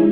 Hi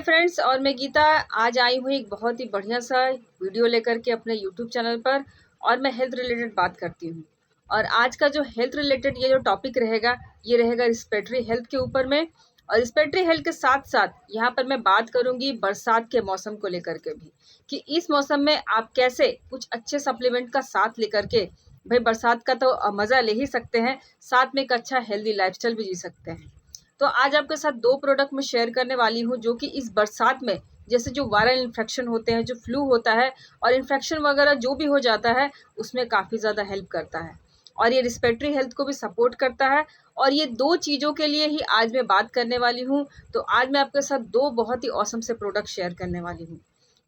friends, और मैं गीता आज आई हूँ एक बहुत ही बढ़िया सा वीडियो लेकर के अपने यूट्यूब चैनल पर। और मैं हेल्थ रिलेटेड बात करती हूँ। और आज का जो हेल्थ रिलेटेड ये जो टॉपिक रहेगा, ये रहेगा रिस्पिरेटरी हेल्थ के ऊपर में। और रिस्पिरेटरी हेल्थ के साथ साथ यहाँ पर मैं बात करूँगी बरसात के मौसम को लेकर के भी, कि इस मौसम में आप कैसे कुछ अच्छे सप्लीमेंट का साथ लेकर के, भाई बरसात का तो मज़ा ले ही सकते हैं, साथ में एक अच्छा हेल्दी लाइफस्टाइल भी जी सकते हैं। तो आज आपके साथ 2 प्रोडक्ट मैं शेयर करने वाली हूँ, जो कि इस बरसात में जैसे जो वायरल इन्फेक्शन होते हैं, जो फ्लू होता है और इन्फेक्शन वगैरह जो भी हो जाता है, उसमें काफ़ी ज़्यादा हेल्प करता है। और ये रिस्पिरेटरी हेल्थ को भी सपोर्ट करता है। और ये 2 चीज़ों के लिए ही आज मैं बात करने वाली हूँ। तो आज मैं आपके साथ 2 बहुत ही ऑसम से प्रोडक्ट शेयर करने वाली हूँ।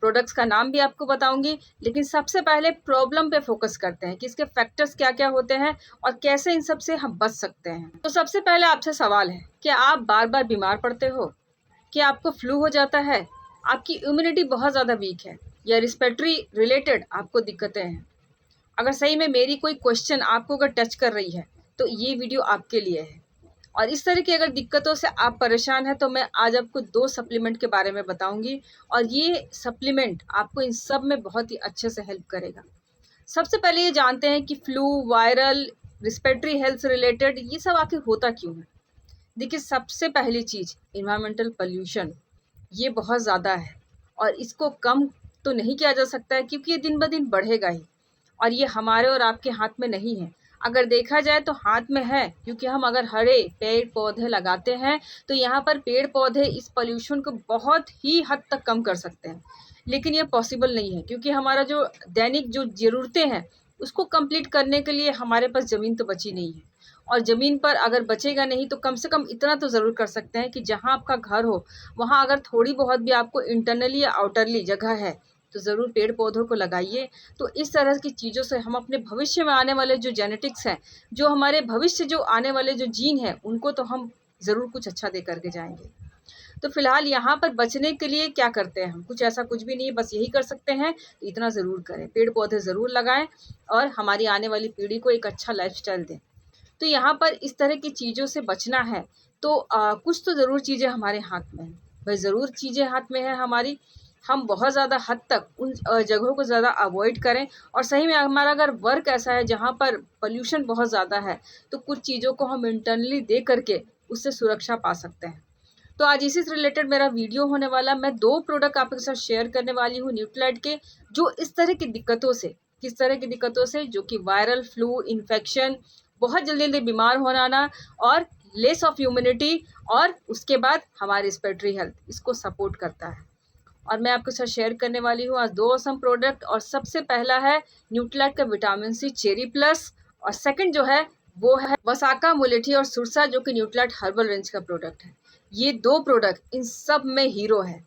प्रोडक्ट्स का नाम भी आपको बताऊँगी, लेकिन सबसे पहले प्रॉब्लम पे फ़ोकस करते हैं कि इसके फैक्टर्स क्या-क्या होते हैं और कैसे इन सब से हम बच सकते हैं। तो सबसे पहले आपसे सवाल है, क्या आप बार-बार बीमार पड़ते हो? क्या आपको फ्लू हो जाता है? आपकी इम्यूनिटी बहुत ज़्यादा वीक है या रिस्पिरेटरी रिलेटेड आपको दिक्कतें हैं? अगर सही में मेरी कोई क्वेश्चन आपको अगर टच कर रही है, तो ये वीडियो आपके लिए है। और इस तरह की अगर दिक्कतों से आप परेशान हैं, तो मैं आज आपको 2 सप्लीमेंट के बारे में बताऊँगी। और ये सप्लीमेंट आपको इन सब में बहुत ही अच्छे से हेल्प करेगा। सबसे पहले ये जानते हैं कि फ्लू, वायरल, रिस्पिरेटरी हेल्थ से रिलेटेड ये सब आखिर होता क्यों है? देखिए, सबसे पहली चीज़ एनवायरमेंटल पॉल्यूशन, ये बहुत ज़्यादा है और इसको कम तो नहीं किया जा सकता है, क्योंकि ये दिन ब दिन बढ़ेगा ही। और ये हमारे और आपके हाथ में नहीं है। अगर देखा जाए तो हाथ में है, क्योंकि हम अगर हरे पेड़-पौधे लगाते हैं, तो यहाँ पर पेड़-पौधे इस पॉल्यूशन को बहुत ही हद तक कम कर सकते हैं। लेकिन ये पॉसिबल नहीं है, क्योंकि हमारा जो दैनिक जो ज़रूरतें हैं, उसको कंप्लीट करने के लिए हमारे पास ज़मीन तो बची नहीं है। और ज़मीन पर अगर बचेगा नहीं, तो कम से कम इतना तो ज़रूर कर सकते हैं कि जहाँ आपका घर हो, वहाँ अगर थोड़ी बहुत भी आपको इंटरनली या आउटरली जगह है, तो ज़रूर पेड़-पौधों को लगाइए। तो इस तरह की चीज़ों से हम अपने भविष्य में आने वाले जो जेनेटिक्स हैं, जो हमारे भविष्य जो आने वाले जो जीन हैं, उनको तो हम ज़रूर कुछ अच्छा दे कर के जाएँगे। तो फिलहाल यहाँ पर बचने के लिए क्या करते हैं हम? कुछ ऐसा कुछ भी नहीं है, बस यही कर सकते हैं, तो इतना ज़रूर करें, पेड़-पौधे ज़रूर लगाएँ और हमारी आने वाली पीढ़ी को एक अच्छा लाइफ़स्टाइल दें। तो यहाँ पर इस तरह की चीज़ों से बचना है, तो कुछ तो ज़रूर चीज़ें हमारे हाथ में हैं। भाई ज़रूर चीज़ें हाथ में हैं हमारी, हम बहुत ज़्यादा हद तक उन जगहों को ज़्यादा अवॉइड करें। और सही में हमारा अगर वर्क ऐसा है जहाँ पर पॉल्यूशन बहुत ज़्यादा है, तो कुछ चीज़ों को हम इंटरनली दे करके उससे सुरक्षा पा सकते हैं। तो आज इसी से रिलेटेड मेरा वीडियो होने वाला। मैं 2 प्रोडक्ट आपके साथ शेयर करने वाली हूँ न्यूट्रीलाइट के, जो इस तरह की दिक्कतों से, किस तरह की दिक्कतों से, जो कि वायरल, फ्लू, इन्फेक्शन, बहुत जल्दी-जल्दी बीमार हो जाना और लेस ऑफ इम्यूनिटी, और उसके बाद हमारी रिस्पिरेटरी हेल्थ, इसको सपोर्ट करता है। और मैं आपके साथ शेयर करने वाली हूँ आज 2 ऑसम प्रोडक्ट। और सबसे पहला है न्यूट्रीलाइट का विटामिन सी चेरी प्लस, और सेकंड जो है वो है वसाका मुलेठी और सुरसा, जो कि न्यूट्रीलाइट हर्बल रेंज का प्रोडक्ट है। ये 2 प्रोडक्ट इन सब में हीरो है।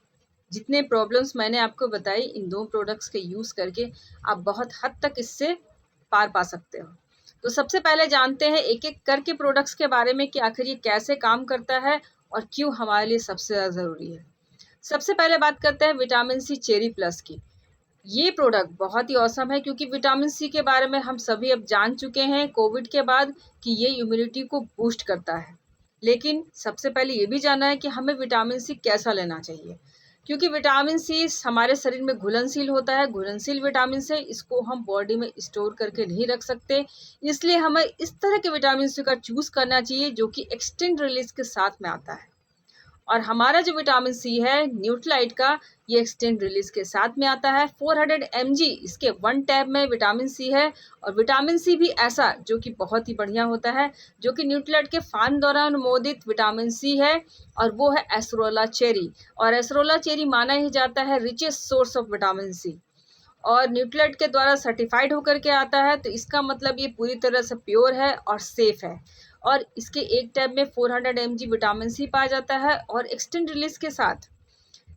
जितने प्रॉब्लम्स मैंने आपको बताई, इन 2 प्रोडक्ट्स के यूज़ करके आप बहुत हद तक इससे पार पा सकते हो। तो सबसे पहले जानते हैं एक-एक करके प्रोडक्ट्स के बारे में, कि आखिर ये कैसे काम करता है और क्यों हमारे लिए सबसे ज़्यादा ज़रूरी है। सबसे पहले बात करते हैं विटामिन सी चेरी प्लस की। ये प्रोडक्ट बहुत ही ऑसम है, क्योंकि विटामिन सी के बारे में हम सभी अब जान चुके हैं कोविड के बाद, कि ये इम्यूनिटी को बूस्ट करता है। लेकिन सबसे पहले ये भी जानना है कि हमें विटामिन सी कैसा लेना चाहिए, क्योंकि विटामिन सी हमारे शरीर में घुलनशील होता है। घुलनशील विटामिन से इसको हम बॉडी में स्टोर करके नहीं रख सकते, इसलिए हमें इस तरह के विटामिन सी का चूज़ करना चाहिए, जो कि एक्सटेंड रिलीज़ के साथ में आता है। और हमारा जो विटामिन सी है न्यूट्रीलाइट का, ये एक्सटेंड रिलीज के साथ में आता है। 400 mg इसके 1 टैब में विटामिन सी है। और विटामिन सी भी ऐसा जो कि बहुत ही बढ़िया होता है, जो कि न्यूट्रीलाइट के फार्म द्वारा अनुमोदित विटामिन सी है, और वो है एस्रोला चेरी। और एस्रोला चेरी माना ही जाता है richest source of vitamin C, और न्यूट्रीलाइट के द्वारा सर्टिफाइड होकर के आता है। तो इसका मतलब ये पूरी तरह से प्योर है और सेफ है। और इसके एक टैब में 400 mg विटामिन सी पाया जाता है, और एक्सटेंड रिलीज के साथ।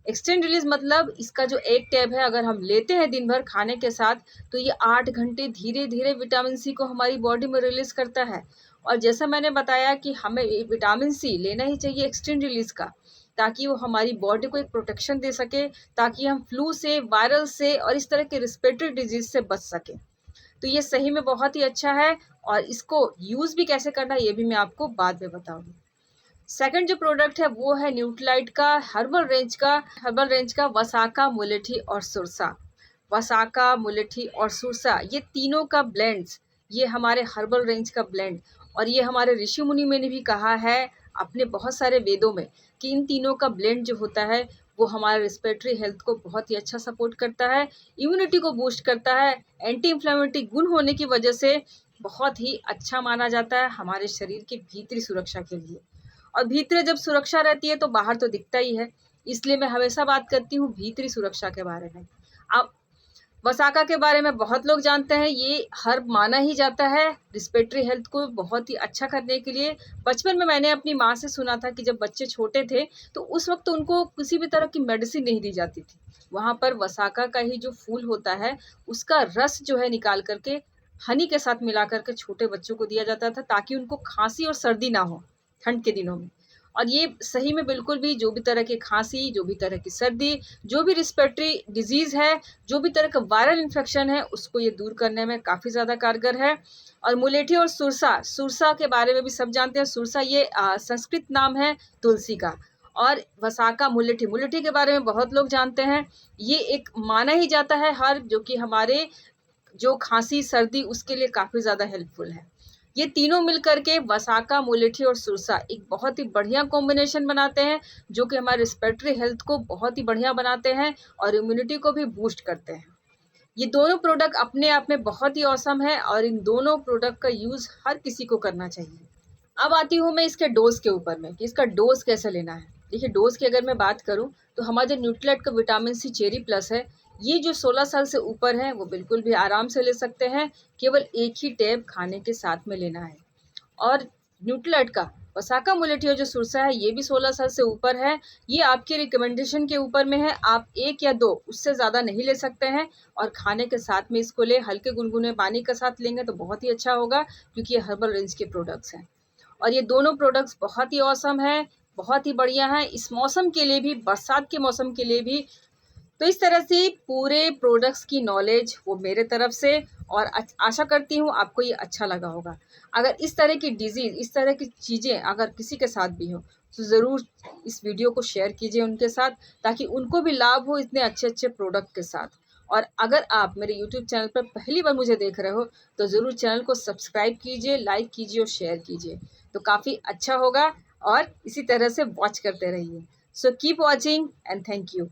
एक्सटेंड रिलीज मतलब इसका जो एक टैब है, अगर हम लेते हैं दिन भर खाने के साथ, तो ये 8 घंटे धीरे धीरे विटामिन सी को हमारी बॉडी में रिलीज करता है। और जैसा मैंने बताया कि हमें विटामिन सी लेना ही चाहिए एक्सटेंड रिलीज का, ताकि वो हमारी बॉडी को एक प्रोटेक्शन दे सके, ताकि हम फ्लू से, वायरल से और इस तरह के रिस्पिरेटरी डिजीज से बच सकें। तो ये सही में बहुत ही अच्छा है और इसको यूज़ भी कैसे करना है ये भी मैं आपको बाद में बताऊँगी। सेकंड जो प्रोडक्ट है वो है न्यूट्रीलाइट का हर्बल रेंज का वसाका, मुलेठी और सुरसा। वसाका, मुलेठी और सुरसा ये तीनों का ब्लेंड्स, ये हमारे हर्बल रेंज का ब्लेंड, और ये हमारे ऋषि मुनि ने भी कहा है अपने बहुत सारे वेदों में कि इन तीनों का ब्लेंड जो होता है वो हमारे रिस्पिरेटरी हेल्थ को बहुत ही अच्छा सपोर्ट करता है, इम्यूनिटी को बूस्ट करता है, एंटी इन्फ्लेमेटरी गुण होने की वजह से बहुत ही अच्छा माना जाता है हमारे शरीर की भीतरी सुरक्षा के लिए। और भीतरी जब सुरक्षा रहती है तो बाहर तो दिखता ही है, इसलिए मैं हमेशा बात करती हूँ भीतरी सुरक्षा के बारे में। अब वसाका के बारे में बहुत लोग जानते हैं, ये हर्ब माना ही जाता है रिस्पिरेटरी हेल्थ को बहुत ही अच्छा करने के लिए। बचपन में मैंने अपनी माँ से सुना था कि जब बच्चे छोटे थे तो उस वक्त उनको किसी भी तरह की मेडिसिन नहीं दी जाती थी, वहाँ पर वसाका का ही जो फूल होता है उसका रस जो है निकाल करके हनी के साथ मिला करके छोटे बच्चों को दिया जाता था ताकि उनको खांसी और सर्दी ना हो ठंड के दिनों में। और ये सही में बिल्कुल भी जो भी तरह की खांसी, जो भी तरह की सर्दी, जो भी रिस्पिरेटरी डिजीज़ है, जो भी तरह का वायरल इन्फेक्शन है उसको ये दूर करने में काफ़ी ज़्यादा कारगर है। और मुलेठी और सुरसा, सुरसा के बारे में भी सब जानते हैं। सुरसा ये संस्कृत नाम है तुलसी का। और वसाका, मुलेठी, मुलेठी के बारे में बहुत लोग जानते हैं। ये एक माना ही जाता है हर्ब जो कि हमारे जो खांसी, सर्दी उसके लिए काफ़ी ज़्यादा हेल्पफुल है। ये तीनों मिलकर के वसाका, मुलेठी और सुरसा एक बहुत ही बढ़िया कॉम्बिनेशन बनाते हैं जो कि हमारे रिस्पिरेटरी हेल्थ को बहुत ही बढ़िया बनाते हैं और इम्यूनिटी को भी बूस्ट करते हैं। ये दोनों प्रोडक्ट अपने आप में बहुत ही ऑसम है और इन दोनों प्रोडक्ट का यूज़ हर किसी को करना चाहिए। अब आती हूँ मैं इसके डोज़ के ऊपर में कि इसका डोज़ कैसे लेना है। देखिए डोज़ की अगर मैं बात करूँ तो हमारा जो न्यूट्रीलाइट का विटामिन सी चेरी प्लस है, ये जो 16 साल से ऊपर है वो बिल्कुल भी आराम से ले सकते हैं, केवल एक ही टैब खाने के साथ में लेना है। और न्यूट्रीलाइट का वसाका, मुलेठी और जो सुरसा है ये भी 16 साल से ऊपर है, ये आपके रिकमेंडेशन के ऊपर में है, आप 1 या 2 उससे ज़्यादा नहीं ले सकते हैं। और खाने के साथ में इसको हल्के गुनगुने पानी के साथ लेंगे तो बहुत ही अच्छा होगा क्योंकि ये हर्बल रेंज के प्रोडक्ट्स हैं। और ये दोनों प्रोडक्ट्स बहुत ही ऑसम है, बहुत ही बढ़िया हैं इस मौसम के लिए भी, बरसात के मौसम के लिए भी। तो इस तरह से पूरे प्रोडक्ट्स की नॉलेज वो मेरे तरफ से, और आशा करती हूँ आपको ये अच्छा लगा होगा। अगर इस तरह की डिज़ीज़, इस तरह की चीज़ें अगर किसी के साथ भी हो तो ज़रूर इस वीडियो को शेयर कीजिए उनके साथ ताकि उनको भी लाभ हो इतने अच्छे-अच्छे प्रोडक्ट के साथ। और अगर आप मेरे यूट्यूब चैनल पर पहली बार मुझे देख रहे हो तो ज़रूर चैनल को सब्सक्राइब कीजिए, लाइक कीजिए और शेयर कीजिए, तो काफ़ी अच्छा होगा। और इसी तरह से वॉच करते रहिए। So keep watching and thank you.